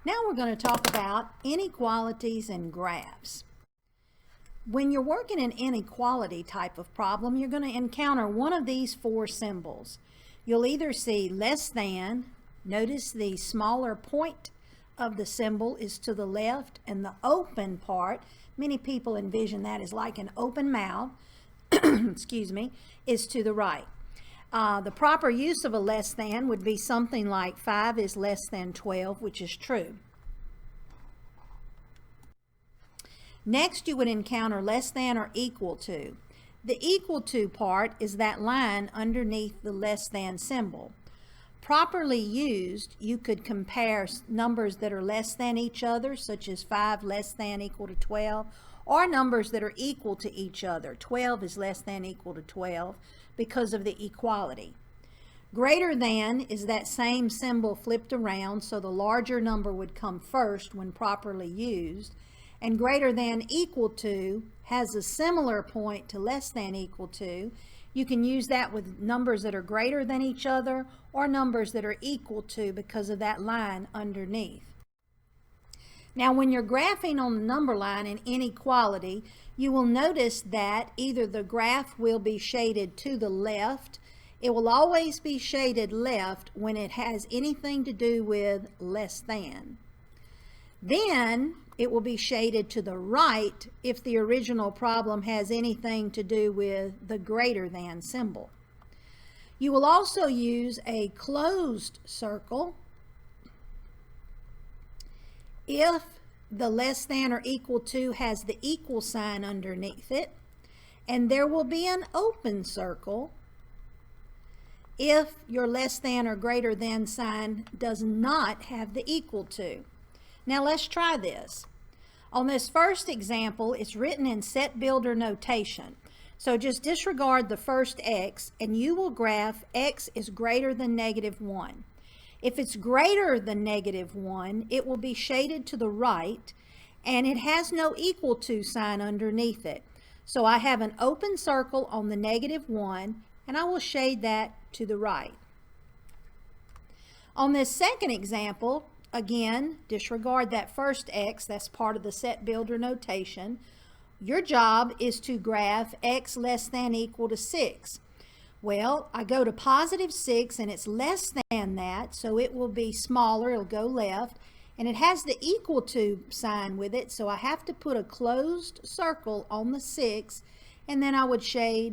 Now we're going to talk about inequalities and graphs. When you're working an inequality type of problem, you're going to encounter one of these four symbols. You'll either see less than, notice the smaller point of the symbol is to the left, and the open part, many people envision that as like an open mouth, excuse me, is to the right. The proper use of a less than would be something like 5 is less than 12, which is true. Next, you would encounter less than or equal to. The equal to part is that line underneath the less than symbol. Properly used, you could compare numbers that are less than each other, such as 5 less than equal to 12, or numbers that are equal to each other. 12 is less than equal to 12 because of the equality. Greater than is that same symbol flipped around, so the larger number would come first when properly used. And greater than equal to has a similar point to less than equal to. You can use that with numbers that are greater than each other or numbers that are equal to because of that line underneath. Now, when you're graphing on the number line in inequality, you will notice that either the graph will be shaded to the left. It will always be shaded left when it has anything to do with less than. Then it will be shaded to the right if the original problem has anything to do with the greater than symbol. You will also use a closed circle if the less than or equal to has the equal sign underneath it, and there will be an open circle if your less than or greater than sign does not have the equal to. Now let's try this. On this first example, it's written in set builder notation. So just disregard the first x and you will graph x is greater than -1. If it's greater than -1, it will be shaded to the right and it has no equal to sign underneath it. So I have an open circle on the -1 and I will shade that to the right. On this second example, again, disregard that first x, that's part of the set builder notation. Your job is to graph x less than equal to 6. Well, I go to +6 and it's less than that, so it will be smaller, it'll go left, and it has the equal to sign with it, so I have to put a closed circle on the 6, and then I would shade